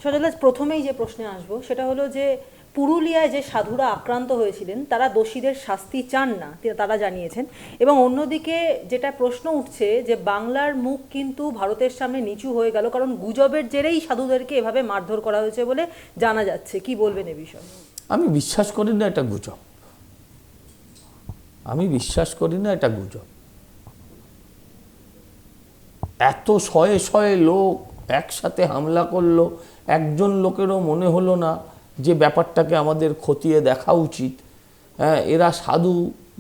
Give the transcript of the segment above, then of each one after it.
সজল, প্রথমেই যে প্রশ্নে আসবো সেটা হলো যে পুরুলিয়ায় যে সাধুরা আক্রান্ত হয়েছিলেন তারা দোষীদের শাস্তি চান না, তারা জানিয়েছেন। এবং অন্যদিকে যেটা প্রশ্ন উঠছে যে বাংলার মুখ কিন্তু ভারতের সামনে নিচু হয়ে গেল, কারণ গুজবের জেরেই সাধুদেরকে এভাবে মারধর করা হয়েছে বলে জানা যাচ্ছে। কি বলবেন এ বিষয়ে? আমি বিশ্বাস করি না এটা গুজব। আমি বিশ্বাস করি না এটা গুজব। এত শয়ে শয়ে লোক একসাথে হামলা করলো, একজন লোকেরও মনে হলো না যে ব্যাপারটাকে আমাদের খতিয়ে দেখা উচিত। হ্যাঁ, এরা সাধু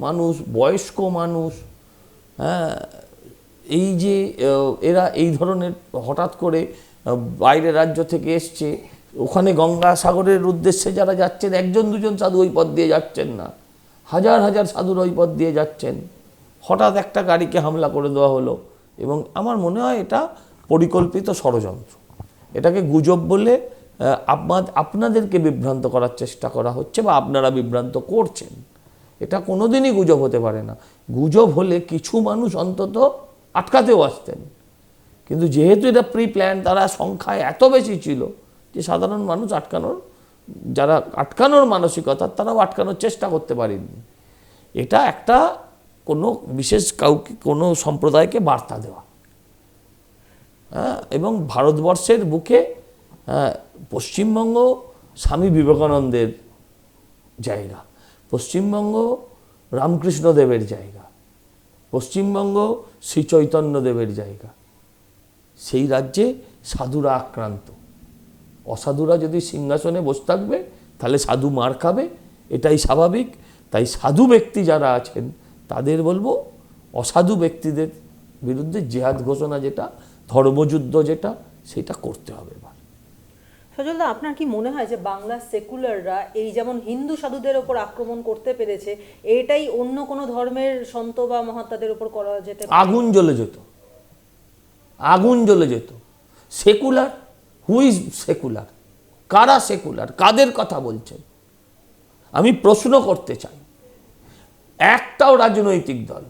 মানুষ, বয়স্ক মানুষ। হ্যাঁ, এই যে এরা এই ধরনের হঠাৎ করে বাইরের রাজ্য থেকে এসছে, ওখানে গঙ্গাসাগরের উদ্দেশ্যে যারা যাচ্ছেন, একজন দুজন সাধু ওই পথ দিয়ে যাচ্ছেন না, হাজার হাজার সাধুর ওই পথ দিয়ে যাচ্ছেন। হঠাৎ একটা গাড়িকে হামলা করে দেওয়া হলো এবং আমার মনে হয় এটা পরিকল্পিত ষড়যন্ত্র। এটাকে গুজব বলে আপনাদেরকে বিভ্রান্ত করার চেষ্টা করা হচ্ছে বা আপনারা বিভ্রান্ত করছেন। এটা কোনোদিনই গুজব হতে পারে না। গুজব হলে কিছু মানুষ অন্তত আটকাতেও আসতেন, কিন্তু যেহেতু এটা প্রি প্ল্যান, তারা সংখ্যায় এত বেশি ছিল যে সাধারণ মানুষ যারা আটকানোর মানসিকতা, তারাও আটকানোর চেষ্টা করতে পারেননি। এটা একটা কোনো বিশেষ কাউকে, কোনো সম্প্রদায়কে বার্তা দেওয়া। এবং ভারতবর্ষের বুকে পশ্চিমবঙ্গ স্বামী বিবেকানন্দের জায়গা, পশ্চিমবঙ্গ রামকৃষ্ণদেবের জায়গা, পশ্চিমবঙ্গ শ্রী চৈতন্যদেবের জায়গা। সেই রাজ্যে সাধুরা আক্রান্ত। অসাধুরা যদি সিংহাসনে বসে থাকবে তাহলে সাধু মার খাবে, এটাই স্বাভাবিক। তাই সাধু ব্যক্তি যারা আছেন তাদের বলবো, অসাধু ব্যক্তিদের বিরুদ্ধে জেহাদ ঘোষণা, যেটা ধর্মযুদ্ধ, যেটা সেটা করতে হবে। সজলদা, আপনার কি মনে হয় যে বাংলার সেকুলাররা এই যেমন হিন্দু সাধুদের ওপর আক্রমণ করতে পেরেছে, এটাই অন্য কোনো ধর্মের সন্ত বা মহাত্মাদের উপর করা যেতে পারে? আগুন জ্বলে যেত, আগুন জ্বলে যেত। Secular, who is secular? কারা সেকুলার? কাদের কথা বলছেন? আমি প্রশ্ন করতে চাই। একটাও রাজনৈতিক দল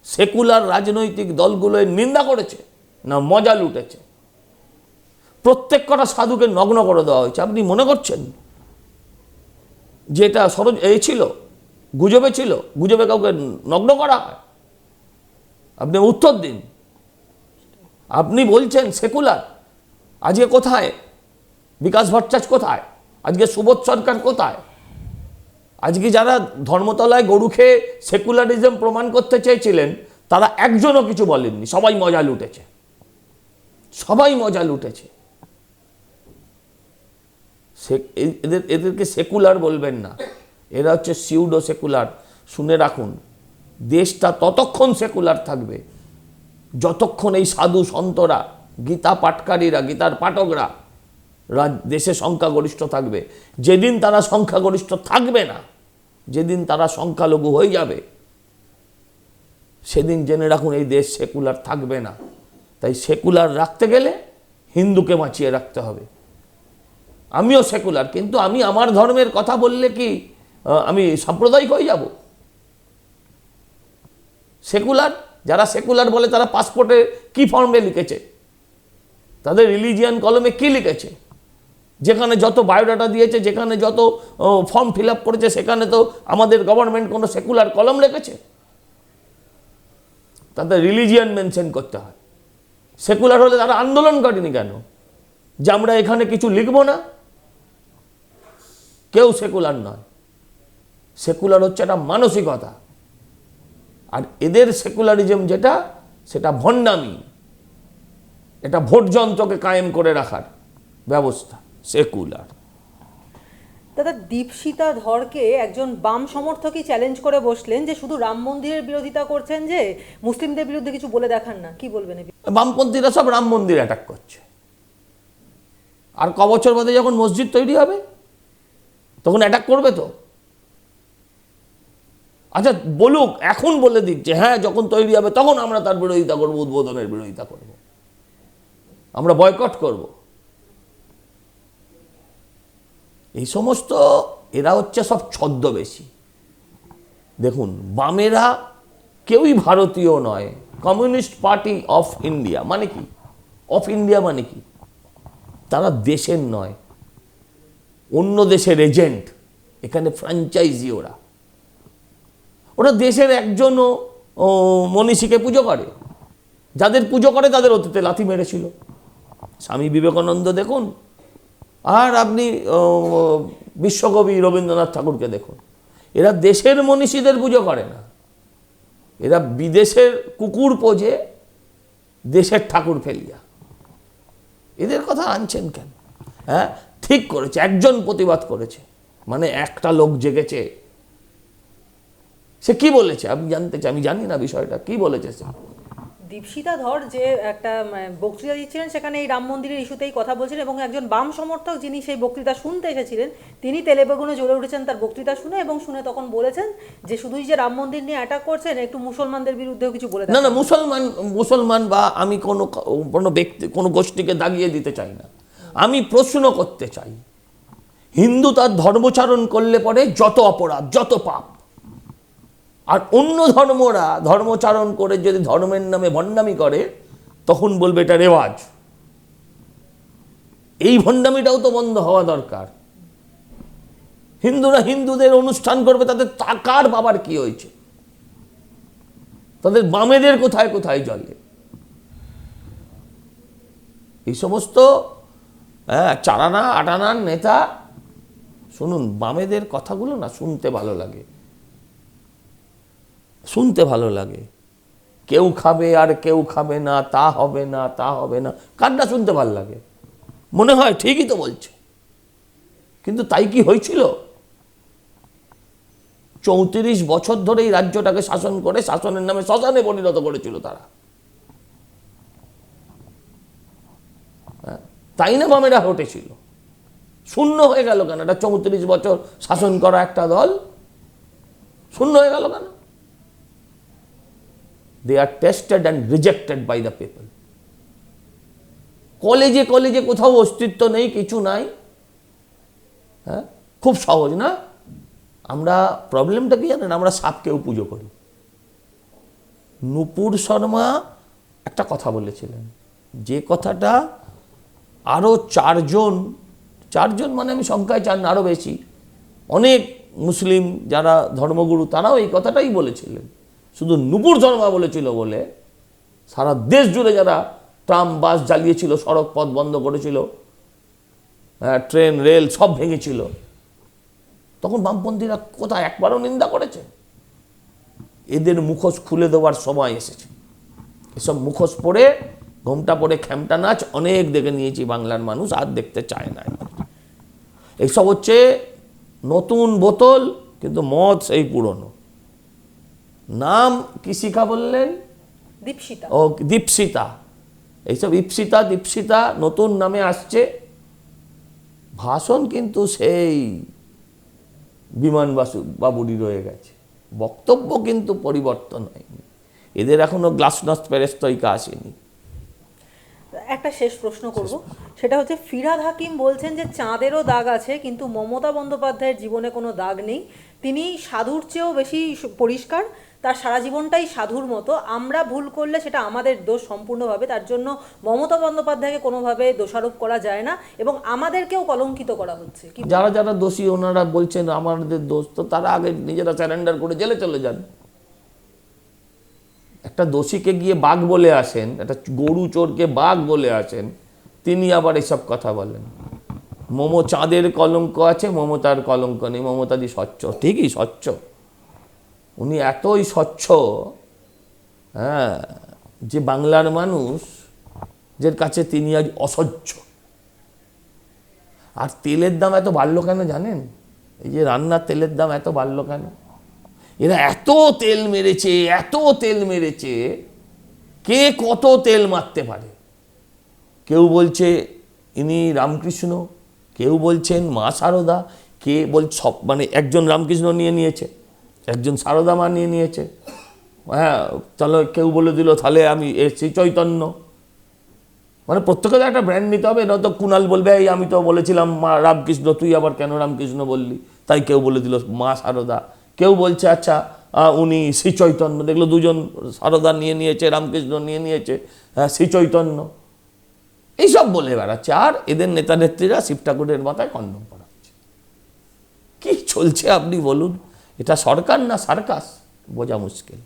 সেকুলার রাজনৈতিক দলগুলোর নিন্দা করেছে না মজা লুটেছে? প্রত্যেক কটা সাধুকে নগ্ন করে দেওয়া হয়েছে। আপনি মনে করছেন যে এটা এই ছিল, গুজবে ছিল? গুজবে কাউকে নগ্ন করা হয়? আপনি উত্তর দিন। আপনি বলছেন সেকুলার, আজকে কোথায় বিকাশ ভট্টাচার্য? কোথায় আজকে সুবোধ সরকার? কোথায় আজকে যারা ধর্মতলায় গরু খেয়ে সেকুলারিজম প্রমাণ করতে চেয়েছিলেন, তারা একজনও কিছু বলেননি? সবাই মজা লুটেছে, সবাই মজা লুটেছে। এদেরকে সেকুলার বলবেন না, এরা হচ্ছে সিউডো সেকুলার। শুনে রাখুন, দেশটা ততক্ষণ সেকুলার থাকবে যতক্ষণ এই সাধু সন্তরা, গীতা পাঠকারীরা, গীতার পাঠকরা দেশে সংখ্যাগরিষ্ঠ থাকবে। যেদিন তারা সংখ্যাগরিষ্ঠ থাকবে না, যেদিন তারা সংখ্যালঘু হয়ে যাবে, সেদিন জেনে রাখুন এই দেশ সেকুলার থাকবে না। তাই সেকুলার রাখতে গেলে হিন্দুকে বাঁচিয়ে রাখতে হবে। আমিও সেকুলার, কিন্তু আমি আমার ধর্মের কথা বললে কি আমি সাম্প্রদায়িক হয়ে যাব? সেকুলার যারা সেকুলার বলে, তারা পাসপোর্টে কি ফর্মে লিখেছে, তাদের রিলিজিয়ান কলমে কি লিখেছে, যেখানে যত বায়োডাটা দিয়েছে, যেখানে যত ফর্ম ফিল আপ করেছে, সেখানে তো আমাদের গভর্নমেন্ট কোনো সেকুলার কলম লিখেছে? তাদের রিলিজিয়ান মেনশন করতে হয়। সেকুলার হলে তারা আন্দোলন করেনি কেন যে আমরা এখানে কিছু লিখব না? কেউ সেকুলার নয়। সেকুলার হচ্ছে একটা মানসিকতা। আর এদের সেকুলারিজম যেটা, সেটা ভণ্ডামি, এটা ভোট যন্ত্রকে কায়েম করে রাখার ব্যবস্থা। সেকুলার। দাদা, দীপশিতা ধরকে একজন বাম সমর্থকই চ্যালেঞ্জ করে বসলেন যে শুধু রাম মন্দিরের বিরোধিতা করছেন, যে মুসলিমদের বিরুদ্ধে কিছু বলে দেখান না। কি বলবেন? বামপন্থীরা সব রাম মন্দির অ্যাটাক করছে। আর ক বছর বাদে যখন মসজিদ তৈরি হবে তখন অ্যাটাক করবে তো। আচ্ছা বলুক, এখন বলে দিক যে হ্যাঁ, যখন তৈরি হবে তখন আমরা তার বিরোধিতা করবো, উদ্বোধনের বিরোধিতা করব, আমরা বয়কট করব। এই সমস্ত এরা হচ্ছে সব ছদ্মবেশী। দেখুন, বামেরা কেউই ভারতীয় নয়। কমিউনিস্ট পার্টি অফ ইন্ডিয়া মানে কি? অফ ইন্ডিয়া মানে কি? তারা দেশের নয়, অন্য দেশের এজেন্ট, এখানে ফ্র্যাঞ্চাইজি। ওরা ওরা দেশের একজনও মনীষীকে পুজো করে, যাদের পুজো করে তাদের অতীতে লাথি মেরেছিল। স্বামী বিবেকানন্দ দেখুন, আর আপনি বিশ্বকবি রবীন্দ্রনাথ ঠাকুরকে দেখুন। এরা দেশের মনীষীদের পুজো করে না, এরা বিদেশের কুকুর পোজে দেশের ঠাকুর ফেলিয়া। এদের কথা আনছেন কেন? হ্যাঁ, ঠিক করেছে, একজন প্রতিবাদ করেছে, মানে একটা লোক জেগেছে। সে কি বলেছে আমি জানতে চাই, আমি জানি না বিষয়টা, কি বলেছে সে? দীপশিতা ধর যে একটা বক্তৃতা দিচ্ছিলেন, সেখানে এই রাম মন্দিরের ইস্যুতেই কথা বলছিলেন, এবং একজন বাম সমর্থক যিনি সেই বক্তৃতা শুনতে এসেছিলেন তিনি তেলে বেগুনে জ্বলে উঠেছেন তার বক্তৃতা শুনে, এবং শুনে তখন বলেছেন যে শুধুই যে রাম মন্দির নিয়ে অ্যাটাক করছেন, একটু মুসলমানদের বিরুদ্ধেও কিছু বলে না না, মুসলমান বা আমি কোনো ব্যক্তি, কোনো গোষ্ঠীকে দাগিয়ে দিতে চাই না, আমি প্রশ্ন করতে চাই। হিন্দু তার ধর্মচারণ করলে পরে যত অপরাধ, যত পাপ, আর অন্য ধর্মরা ধর্মচারণ করে যদি ধর্মের নামে ভণ্ডামি করে তখন বলবে এটা রেওয়াজ। এই ভণ্ডামিটাও তো বন্ধ হওয়া দরকার। হিন্দুরা হিন্দুদের অনুষ্ঠান করবে, তাদের কার বাবার কি হয়েছে, তাদের বামেদের কোথায় কোথায় জলে। এই সমস্ত চারানা আটানার নেতা, শুনুন, বামেদের কথাগুলো না শুনতে ভালো লাগে, শুনতে ভালো লাগে। কেউ খাবে আর কেউ খাবে না, তা হবে না, তা হবে না, কারটা শুনতে ভালো লাগে? মনে হয় ঠিকই তো বলছে, কিন্তু তাই কি হয়েছিল? 34 বছর ধরে এই রাজ্যটাকে শাসন করে শাসনের নামে শ্মশানে পরিণত করেছিল তারা। তাই না বামেরা হটেছিল? শূন্য হয়ে গেল কেন? এটা 34 বছর শাসন করা একটা দল শূন্য হয়ে গেল কেন? They are tested and rejected by the people. কলেজে কলেজে কোথাও অস্তিত্ব নেই, কিছু নাই। হ্যাঁ, খুব সহজ না? আমরা প্রবলেমটা কি জানেন? আমরা সাপকেও পুজো করি। নূপুর শর্মা একটা কথা বলেছিলেন, যে কথাটা আরও চারজন মানে আমি সংখ্যায় চার না, আরও বেশি, অনেক মুসলিম যারা ধর্মগুরু তারাও এই কথাটাই বলেছিলেন। শুধু নূপুর শর্মা বলেছিল বলে সারা দেশ জুড়ে যারা ট্রাম বাস জ্বালিয়েছিল, সড়ক পথ বন্ধ করেছিল, ট্রেন রেল সব ভেঙেছিল, তখন বামপন্থীরা কোথায় একবারও নিন্দা করেছে? এদের মুখোশ খুলে দেওয়ার সময় এসেছে। এসব মুখোশ পরে, ঘোমটা পরে খ্যামটা নাচ অনেক দেখে নিয়েছি বাংলার মানুষ, আর দেখতে চায় না। এইসব হচ্ছে নতুন বোতল, কিন্তু মদ সেই পুরনো। নাম কি শিখা বললেন? দীপশিতা। ও দীপশিতা। এইসব দীপশিতা নতুন নামে আসছে। ভাষণ কিন্তু সেই বিমান বাবুরই রয়ে গেছে, বক্তব্য কিন্তু পরিবর্তন হয়নি। এদের এখনো গ্লাসনস্ট পেরেস্ট্রয়িকা আসেনি। একটা শেষ প্রশ্ন করব, সেটা হচ্ছে ফিরহাদ হাকিম বলছেন যে চাঁদেরও দাগ আছে, কিন্তু মমতা বন্দ্যোপাধ্যায়ের জীবনে কোনো দাগ নেই, তিনি সাধুর চেয়েও বেশি পরিষ্কার, তার সারা জীবনটাই সাধুর মতো। আমরা ভুল করলে সেটা আমাদের দোষ সম্পূর্ণভাবে, তার জন্য মমতা বন্দ্যোপাধ্যায়কে কোনোভাবে দোষারোপ করা যায় না, এবং আমাদেরকেও কলঙ্কিত করা হচ্ছে। যারা যারা দোষী ওনারা বলছেন আমাদের দোষ, তো তারা আগে নিজেরা স্যারেন্ডার করে জেলে চলে যান। একটা দোষীকে গিয়ে বাঘ বলে আসেন, একটা গরু চোরকে বাঘ বলে আসেন, তিনি আবার এসব কথা বলেন। চাঁদের কলঙ্ক আছে, মমতার কলঙ্ক নেই, মমতাদি স্বচ্ছ, ঠিকই স্বচ্ছ, উনি এতই স্বচ্ছ, হ্যাঁ, যে বাংলার মানুষ যার কাছে তিনি আজ অসহ্য। আর তেলের দাম এত বাড়লো কেন জানেন? এই যে রান্নার তেলের দাম এত বাড়লো কেন? এরা এত তেল মেরেছে, কে কত তেল মারতে পারে। কেউ বলছে ইনি রামকৃষ্ণ, কেউ বলছেন মা সারদা, কে বলছে সব, মানে একজন রামকৃষ্ণ নিয়ে নিয়েছে, একজন সারদা মা নিয়ে নিয়েছে, হ্যাঁ, তাহলে কেউ বলে দিল তাহলে আমি শ্রী চৈতন্য, মানে প্রত্যেকে একটা ব্র্যান্ড নিতে হবে। নয়তো কুণাল বলবে এই আমি তো বলেছিলাম মা রামকৃষ্ণ, তুই আবার কেন রামকৃষ্ণ বললি, তাই কেউ বলে দিল মা সারদা। কেউ বলছে আচ্ছা উনি শ্রী চৈতন্য, দেখলো দুজন সারদা নিয়ে নিয়েছে, রামকৃষ্ণ নিয়ে নিয়েছে, হ্যাঁ শ্রী চৈতন্য। এইসব বলে বেড়াচ্ছে, আর এদের নেতা নেত্রীরা শিব ঠাকুরের মাথায় কন্ডম পড়াচ্ছে। কি চলছে আপনি বলুন? এটা সরকার না সার্কাস, বোঝা মুশকিল।